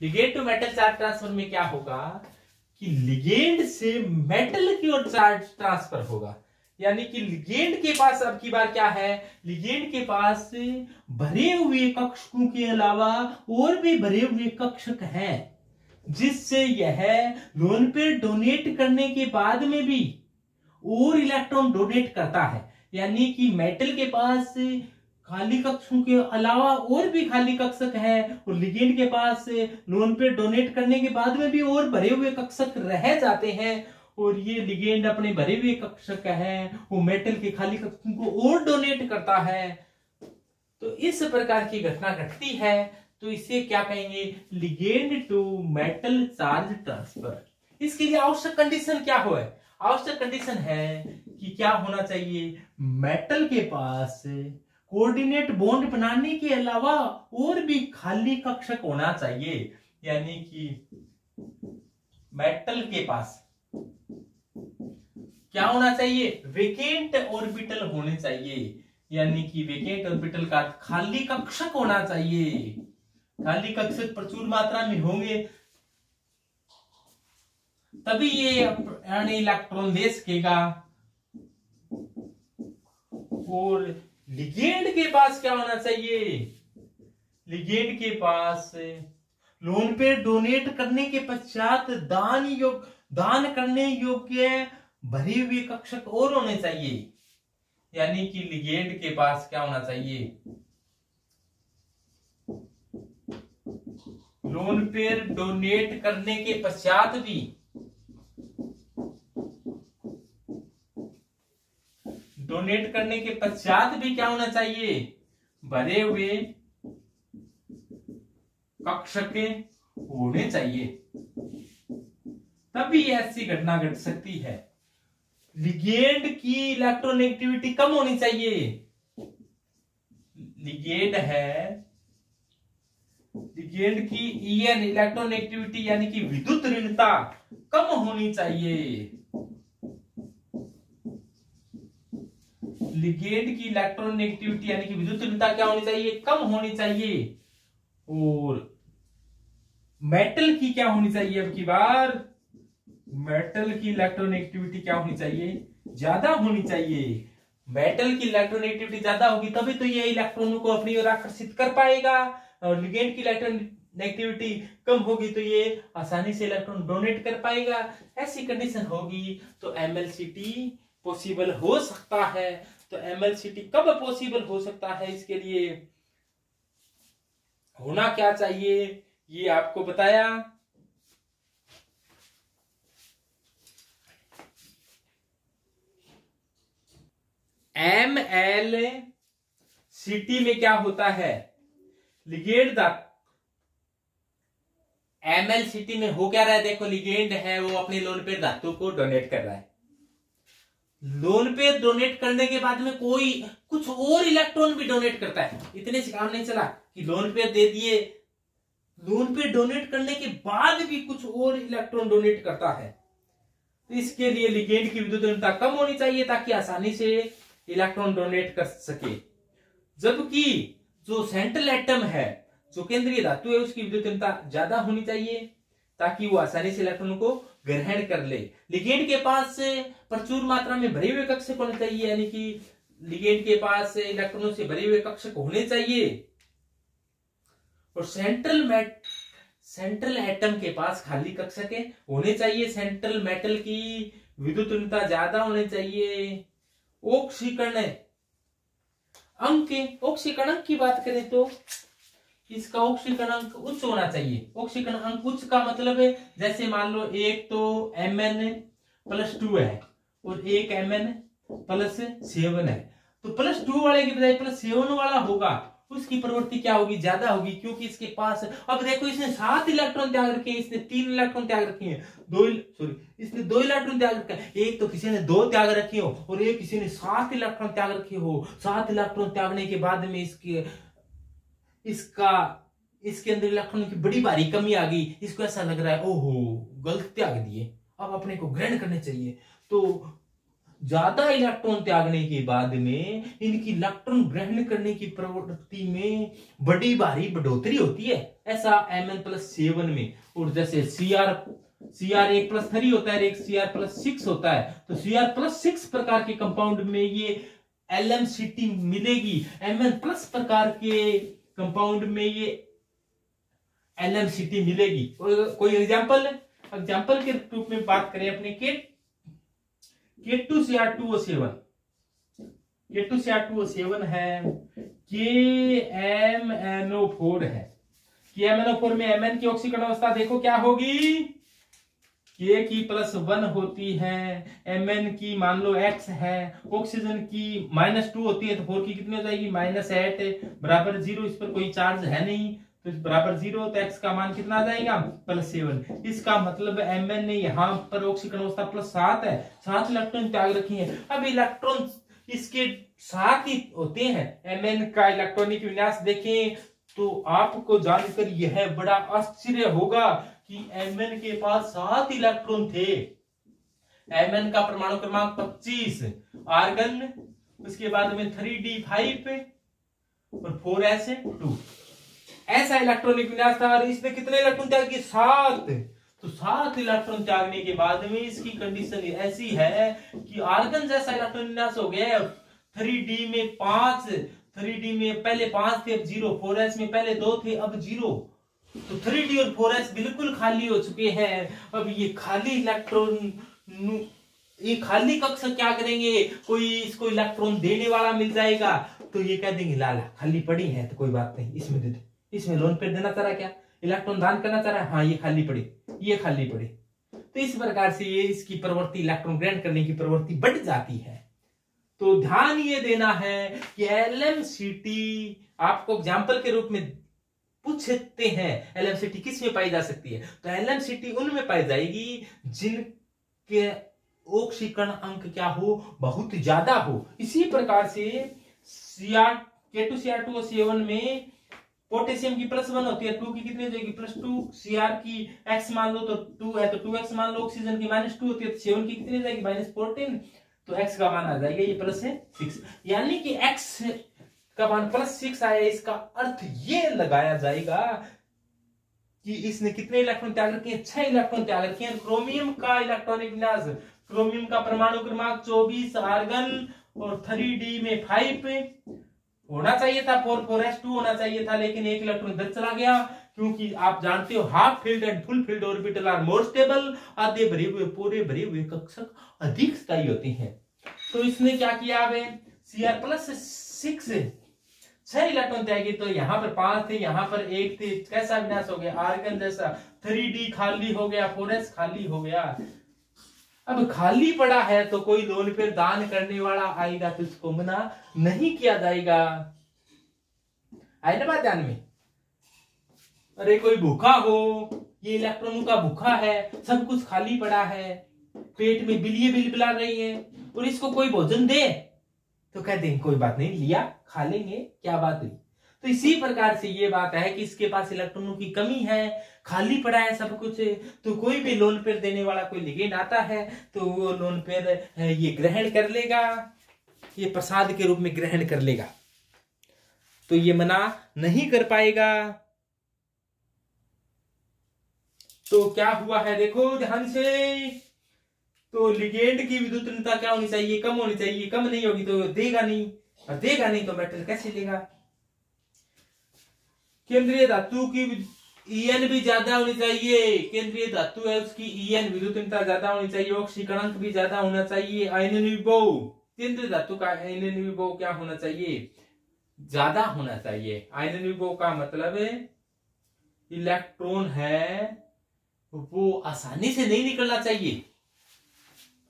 Ligand to metal charge transfer में क्या होगा कि लिगेंड से मेटल की ओर चार्ज ट्रांसफर होगा, यानी कि लिगेंड के पास अब की बार क्या है, लिगेंड के पास भरे हुए कक्षकों के अलावा और भी भरे हुए कक्षक हैं, जिससे यह लोन पेयर डोनेट करने के बाद में भी और इलेक्ट्रॉन डोनेट करता है। यानी कि मेटल के पास खाली कक्षों के अलावा और भी खाली कक्षक है और लिगेंड के पास लोन पेयर डोनेट करने के बाद में भी और भरे हुए कक्षक रह जाते हैं, और ये लिगेंड अपने भरे हुए कक्षक है वो मेटल के खाली कक्षों को और डोनेट करता है। तो इस प्रकार की घटना घटती है, तो इसे क्या कहेंगे, ligand to metal charge transfer. इसके लिए आवश्यक कंडीशन क्या हो है, आवश्यक कंडीशन है कि क्या होना चाहिए, मेटल के पास कोऑर्डिनेट बॉन्ड बनाने के अलावा और भी खाली कक्षक होना चाहिए। यानी कि मेटल के पास क्या होना चाहिए, वेकेंट ऑर्बिटल होने चाहिए, यानी कि वेकेंट ऑर्बिटल का खाली कक्षक होना चाहिए। खाली कक्षक प्रचुर मात्रा में होंगे तभी ये इलेक्ट्रॉन दे सकेगा। और लिगेंड के पास क्या होना चाहिए, लिगेंड के पास लोन पेयर डोनेट करने के पश्चात दान करने योग्य भरे हुए कक्षक और होने चाहिए। यानी कि लिगेंड के पास क्या होना चाहिए, लोन पेयर डोनेट करने के पश्चात भी क्या होना चाहिए, भरे हुए कक्षक होने चाहिए, तभी ऐसी घटना घट सकती है। लिगेंड की इलेक्ट्रोनेगेटिविटी कम होनी चाहिए, लिगेंड की ईएन इलेक्ट्रोनेगेटिविटी यानी कि विद्युत ऋणता कम होनी चाहिए। लिगेंड की इलेक्ट्रोनेगेटिविटी यानी कि विद्युत ऋणता क्या होनी चाहिए, कम होनी चाहिए। और मेटल की क्या होनी चाहिए, अब की बार मेटल की इलेक्ट्रोनेगेटिविटी क्या होनी चाहिए, ज्यादा होनी चाहिए। मेटल की इलेक्ट्रोनेगेटिविटी ज्यादा होगी तभी तो ये इलेक्ट्रॉनों को अपनी ओर आकर्षित कर पाएगा, और लिगेंड की इलेक्ट्रोनेगेटिविटी कम होगी तो ये आसानी से इलेक्ट्रॉन डोनेट कर पाएगा। ऐसी कंडीशन होगी तो एमएलसीटी पॉसिबल हो सकता है। तो एमएलसीटी कब पॉसिबल हो सकता है, इसके लिए होना क्या चाहिए ये आपको बताया। एमएलसीटी में क्या होता है, लिगेंड एमएलसीटी में हो क्या रहा है, देखो लिगेंड है वो अपने लोन पेयर धातु को डोनेट कर रहा है। लोन पेयर डोनेट करने के बाद में कोई कुछ और इलेक्ट्रॉन भी डोनेट करता है। इतने से काम नहीं चला कि लोन पेयर दे दिए, लोन पेयर डोनेट करने के बाद भी कुछ और इलेक्ट्रॉन डोनेट करता है। तो इसके लिए लिगेंड की विद्युत ऋणता कम होनी चाहिए ताकि आसानी से इलेक्ट्रॉन डोनेट कर सके, जबकि जो सेंट्रल एटम है, जो केंद्रीय धातु है, उसकी विद्युत ऋणता ज्यादा होनी चाहिए ताकि वो आसानी से इलेक्ट्रॉन को ग्रहण कर ले। लिगेंड के पास प्रचुर मात्रा में भरे हुए कक्षक होने चाहिए, यानी कि लिगेंड के पास इलेक्ट्रॉनों से भरे हुए कक्षक होने चाहिए। और सेंट्रल एटम के पास खाली कक्षक होने चाहिए। सेंट्रल मेटल की विद्युत ऋणता ज्यादा होनी चाहिए। ऑक्सीकरण अंक की बात करें तो इसका ऑक्सीकरण अंक उच्च होना चाहिए। ऑक्सीकरण अंक उच्च का मतलब है, जैसे मान लो एक तो Mn+2 है और एक Mn+7 है, तो +2 वाले की बजाय +7 वाला होगा, उसकी प्रवृत्ति क्या होगी, ज्यादा होगी, क्योंकि इसके पास अब देखो इसने 7 इलेक्ट्रॉन त्याग रखे हैं, इसने 3 इलेक्ट्रॉन त्याग रखे हैं, इसने 2 इलेक्ट्रॉन त्याग रखे हैं। एक तो किसी ने 2 त्याग रखे हो और एक किसी ने 7 इलेक्ट्रॉन त्याग रखे हो। 7 इलेक्ट्रॉन त्यागने के बाद में इसके अंदर इलेक्ट्रॉन की बड़ी भारी कमी आ गई। इसको ऐसा लग रहा है ओहो गलत त्याग दिए, अब अपने को ग्रहण करने चाहिए। तो ज्यादा इलेक्ट्रॉन त्यागने के बाद में इनकी इलेक्ट्रॉन ग्रहण करने की प्रवृत्ति में बड़ी भारी बढ़ोतरी होती है, ऐसा Mn+7 में। और जैसे Cr 1+3 होता है, एक Cr+6 होता है, तो Cr+6 प्रकार के कंपाउंड में ये LMCT मिलेगी, Mn+ प्रकार के कंपाउंड में ये LMCT मिलेगी। कोई एग्जांपल के रूप में बात करें अपने K2Cr2O7, K2Cr2O7 है, KMnO4 है। KMnO4 में Mn की ऑक्सीकरण अवस्था देखो क्या होगी, K की +1 होती है, Mn की मान लो X है, ऑक्सीजन की -2 होती है, तो 4 की कितनी हो जाएगी, -8 बराबर 0। इस पर कोई चार्ज है नहीं तो बराबर 0, तो X का मान कितना आ जाएगा, +7। इसका मतलब Mn ने यहाँ पर ऑक्सीकरण अवस्था +7 है, 7 इलेक्ट्रॉन त्याग रखी है। अब इलेक्ट्रॉन इसके साथ ही होते हैं। Mn का इलेक्ट्रॉनिक विन्यास देखें तो आपको जानकर यह बड़ा आश्चर्य होगा कि Mn के पास 7 इलेक्ट्रॉन थे। Mn का परमाणु क्रमांक 25, आर्गन, उसके बाद में 3d5 और 4s2, ऐसा इलेक्ट्रॉनिक विन्यास था। और इसने कितने इलेक्ट्रॉन त्याग किए, 7। तो 7 इलेक्ट्रॉन त्यागने के बाद में इसकी कंडीशन ऐसी है कि आर्गन जैसा इलेक्ट्रॉन विन्यास हो गया। 3d में 5, 3d में पहले 5 थे, अब 0, 4s में पहले 2 थे, अब 0। तो 3d और 4s बिल्कुल खाली हो चुके हैं। अब ये खाली इलेक्ट्रॉन, ये खाली कक्ष क्या करेंगे, कोई इसको इलेक्ट्रॉन देने वाला मिल जाएगा तो ये कह देंगे लाला खाली पड़ी है तो कोई बात नहीं, इसमें दे दे। इसमें लोन पे देना चाह रहा, क्या इलेक्ट्रॉन दान करना चाह रहा है, हाँ ये खाली पड़ी, ये खाली पड़ी। तो इस प्रकार से ये इसकी प्रवृत्ति, इलेक्ट्रॉन ग्रहण करने की प्रवृत्ति बढ़ जाती है। तो ध्यान ये देना है कि LMCT आपको एग्जाम्पल के रूप में पूछते हैं, LMCT किस में पाई जा सकती है, तो LMCT उनमें पाई जाएगी जिनके ऑक्सीकरण अंक क्या हो, बहुत ज्यादा हो। इसी प्रकार से K2Cr2O7 में पोटेशियम की +1 होती है, 2 की कितनी हो जाएगी, +2। Cr की x मान लो तो 2 है तो 2x मान लो, ऑक्सीजन की -2 होती है तो 7 की कितनी हो जाएगी, -14। तो x का मान आ जाएगा ये +6, यानी कि x का मान +6 आया। इसका अर्थ ये लगाया जाएगा कि इसने कितने इलेक्ट्रॉन त्याग रखे हैं, 6 इलेक्ट्रॉन त्याग रखे हैं। क्रोमियम का इलेक्ट्रॉनिक विन्यास, क्रोमियम का परमाणु क्रमांक 24, आर्गन और 3d में 5 होना चाहिए था, 4s2 होना चाहिए था, लेकिन एक इलेक्ट्रॉन इधर चला गया, क्योंकि आप जानते हो half filled and full filled orbital are more stable. आधे भरे हुए, पूरे भरे हुए कक्षक अधिक स्थायी होते हैं। तो इसने क्या किया, अब Cr+6 6 इलेक्ट्रॉन त्यागी, तो यहाँ पर 5 थे, यहाँ पर 1 थे, कैसा विनाश हो गया, आर्गन जैसा। 3d खाली हो गया, 4s खाली हो गया। अब खाली पड़ा है तो कोई लोन पे दान करने वाला आएगा तो इसको मना नहीं किया जाएगा। आए ना बात ध्यान में। अरे कोई भूखा हो, ये इलेक्ट्रॉनों का भूखा है, सब कुछ खाली पड़ा है, पेट में बिलिए बिलबिला रही है, और इसको कोई भोजन दे तो कहते हैं कोई बात नहीं, लिया खा लेंगे, क्या बात हुई। तो इसी प्रकार से ये बात है कि इसके पास इलेक्ट्रॉनों की कमी है, खाली पड़ा है सब कुछ, तो कोई भी लोन पेयर देने वाला कोई लिगेंड आता है तो वो लोन पेयर ये ग्रहण कर लेगा, ये प्रसाद के रूप में ग्रहण कर लेगा, तो ये मना नहीं कर पाएगा। तो क्या हुआ है देखो ध्यान से, तो लिगेंड की विद्युतता क्या होनी चाहिए, कम होनी चाहिए, कम नहीं होगी तो देगा नहीं, और देगा नहीं तो मेटल कैसे लेगा। केंद्रीय धातु की En भी ज्यादा होनी चाहिए, केंद्रीय धातु है उसकी En विद्युतता ज्यादा होनी चाहिए, ऑक्सीकरण भी ज्यादा होना चाहिए। आयनन विभव, केंद्रीय धातु का आयनन विभव क्या होना चाहिए, ज्यादा होना चाहिए। आयनन विभव का मतलब इलेक्ट्रॉन है वो आसानी से नहीं निकलना चाहिए,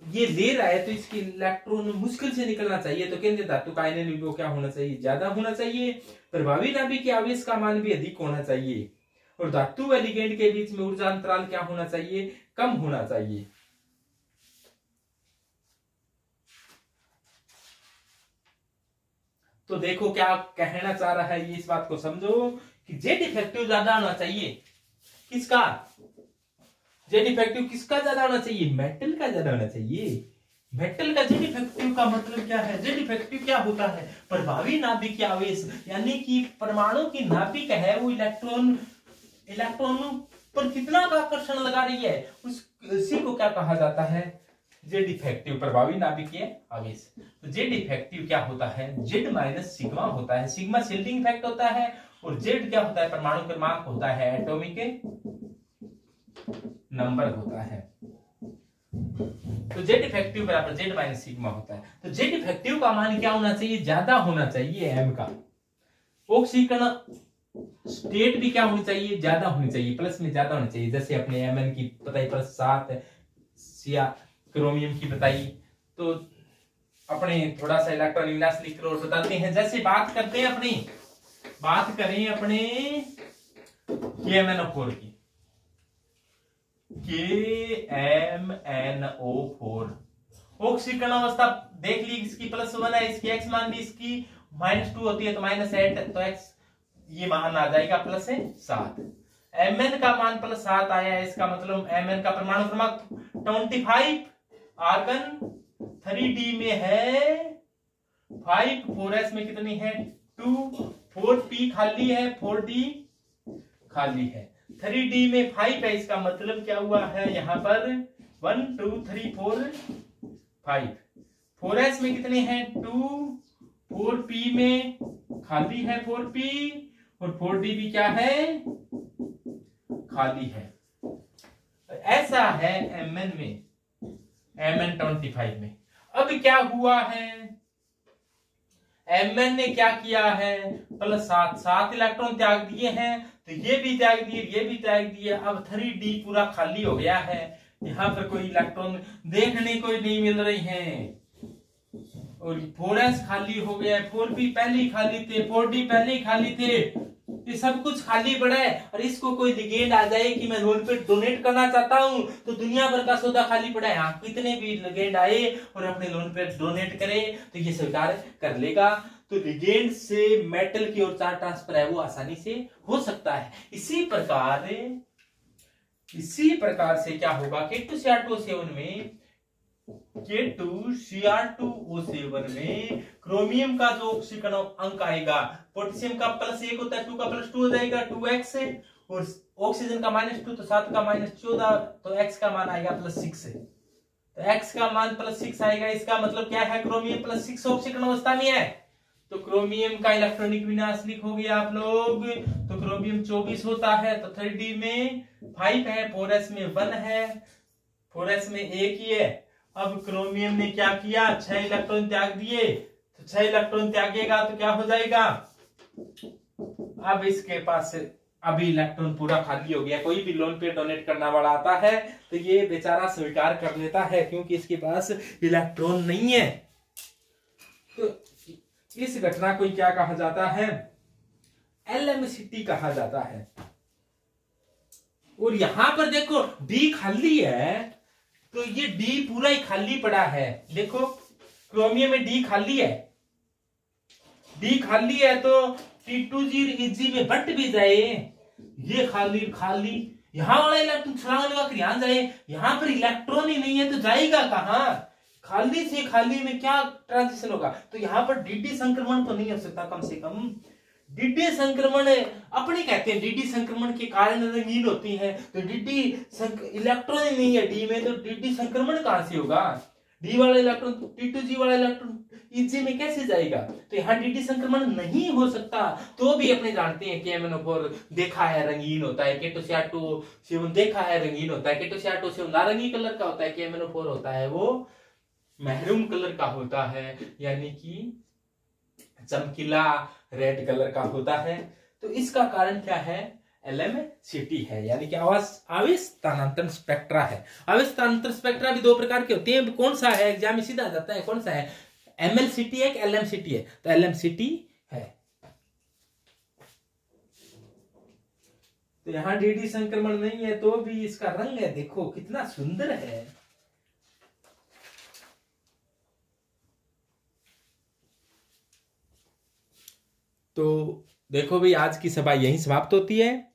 ये ले रहा है तो इसकी इलेक्ट्रॉन मुश्किल से निकलना चाहिए, तो केंद्रीय धातु का आयनन विभव क्या होना चाहिए, ज्यादा होना चाहिए। प्रभावी नाभिक के आवेश का मान भी अधिक होना चाहिए, और धातु व लिगेंड के बीच में ऊर्जा अंतराल क्या होना चाहिए, कम होना चाहिए। तो देखो क्या कहना चाह रहा है ये, इस बात को समझो कि जेड इफेक्टिव ज्यादा होना चाहिए, किसका जेड इफेक्टिव किसका ज्यादा होना चाहिए, मेटल का ज्यादा होना चाहिए। मेटल का जेड इफेक्टिव का मतलब क्या है? जेड इफेक्टिव क्या होता है? प्रभावी नाभिकीय आवेश, यानी कि परमाणु की नाभिक है वो इलेक्ट्रॉनों पर कितना का आकर्षण लगा रही है, उसी को क्या कहा जाता है? जेड इफेक्टिव, प्रभावी नाभिकीय आवेश। तो जेड इफेक्टिव क्या होता है? जेड माइनस सिग्मा होता है। सिग्मा शिल्डिंग इफेक्ट होता है और जेड क्या होता है? परमाणु क्रमांक होता है, एटॉमिक नंबर होता है। तो जेड इफेक्टिव बराबर जेड माइनस सिग्मा होता है। तो जेड इफेक्टिव का मान क्या होना चाहिए? ज्यादा होना चाहिए एम का। ऑक्सीकरण स्टेट भी क्या होनी चाहिए? ज्यादा होनी चाहिए, प्लस में ज्यादा होनी चाहिए। जैसे अपने एमएन की बताई +7 है, क्रोमियम की बताई। तो अपने थोड़ा सा इलेक्ट्रॉन विन्यास लिख और बताते हैं। जैसे बात करें अपने KMnO4 की, KMnO4 ऑक्सीकरण अवस्था देख ली, इसकी +1 है, इसकी x मान ली, इसकी -2 होती है तो -8, तो x ये मान आ जाएगा +7। Mn का मान +7 आया है, इसका मतलब Mn का परमाणु क्रमांक 25, आर्गन 3d में है 5, 4s में कितनी है 2, 4p खाली है, 4d खाली है, 3d में 5 है। इसका मतलब क्या हुआ है यहाँ पर 1 2 3 4 5, 4s में कितने हैं 2, 4p में खाली है 4p और 4d भी क्या है खाली है। ऐसा है Mn में, Mn25 में। अब क्या हुआ है, Mn ने क्या किया है +7 इलेक्ट्रॉन त्याग दिए हैं, तो ये भी त्याग दिए, ये भी त्याग दिए। अब 3d पूरा खाली हो गया है, यहाँ पर कोई इलेक्ट्रॉन देखने को नहीं मिल रही हैं। और 4s खाली हो गया, 4p पहले ही खाली थे, 4d पहले ही खाली थे, ये सब कुछ खाली पड़ा है। और इसको कोई लिगेंड आ जाए कि मैं लोन पे डोनेट करना चाहता हूं, तो दुनिया भर का सौदा खाली पड़ा है। आप कितने भी लिगेंड आए और अपने लोन पे डोनेट करे तो ये स्वीकार कर लेगा। तो लिगेंड से मेटल की ओर चार्ज ट्रांसफर है वो आसानी से हो सकता है। इसी प्रकार से क्या होगा K2Cr2O7 में, K2Cr2O7 में क्रोमियम का जो ऑक्सीकरण अंक आएगा, पोटेशियम का +1 होता है, 2 का +2 हो जाएगा 2x, और ऑक्सीजन का -2 तो 7 का -14, तो x का मान आएगा +6 है। तो x का मान +6 आएगा, इसका मतलब क्या है क्रोमियम +6 ऑक्सीकरण अवस्था में है। तो क्रोमियम का इलेक्ट्रॉनिक विन्यास लिखोगे आप लोग, तो क्रोमियम 24 होता है, तो 3d में 5 है, 4s में 1 है, 4s में 1 ही है। अब क्रोमियम ने क्या किया 6 इलेक्ट्रॉन त्याग दिए, तो 6 इलेक्ट्रॉन त्यागेगा तो क्या हो जाएगा, अब इसके पास अभी इलेक्ट्रॉन पूरा खाली हो गया। कोई भी लोन पे डोनेट करना वाला आता है तो ये बेचारा स्वीकार कर लेता है क्योंकि इसके पास इलेक्ट्रॉन नहीं है। तो इस घटना को क्या कहा जाता है, LMCT कहा जाता है। और यहां पर देखो D खाली है, तो ये D पूरा ही खाली पड़ा है। देखो क्रोमियम में D खाली है, D खाली है तो T2Eg में बट भी जाए, ये खाली खाली, यहां वाला इलेक्ट्रॉन छलांग लगा कर यहां जाए, यहां पर इलेक्ट्रॉन ही नहीं है तो जाएगा कहां, खाली से खाली में क्या ट्रांजिशन होगा। तो यहां पर dd संक्रमण तो नहीं हो सकता, कम से कम dd संक्रमण अपने कहते हैं dd संक्रमण के कारण रंगीन होती है, तो dd इलेक्ट्रॉन ही नहीं है d में, तो dd संक्रमण कहां से होगा, d वाला इलेक्ट्रॉन T2G वाला इलेक्ट्रॉन Eg में कैसे जाएगा। तो यहाँ dd संक्रमण नहीं हो सकता। तो भी अपने जानते हैं कि MnO4 देखा है रंगीन होता है, K2Cr2O7 देखा है रंगीन होता है, K2Cr2O7 नारंगी कलर का होता है, KMnO4 होता है वो महरून कलर का होता है, यानी कि चमकीला रेड कलर का होता है। तो इसका कारण क्या है, LMCT है, यानी कि आवेश स्थानांतरण स्पेक्ट्रा है। आवेश स्थानांतरण स्पेक्ट्रा भी दो प्रकार के होते हैं, कौन सा है एग्जाम में सीधा आ जाता है, कौन सा है MLCT है कि LMCT है, तो LMCT है। तो यहां dd संक्रमण नहीं है तो भी इसका रंग है, देखो कितना सुंदर है। तो देखो भाई आज की सभा यहीं समाप्त होती है।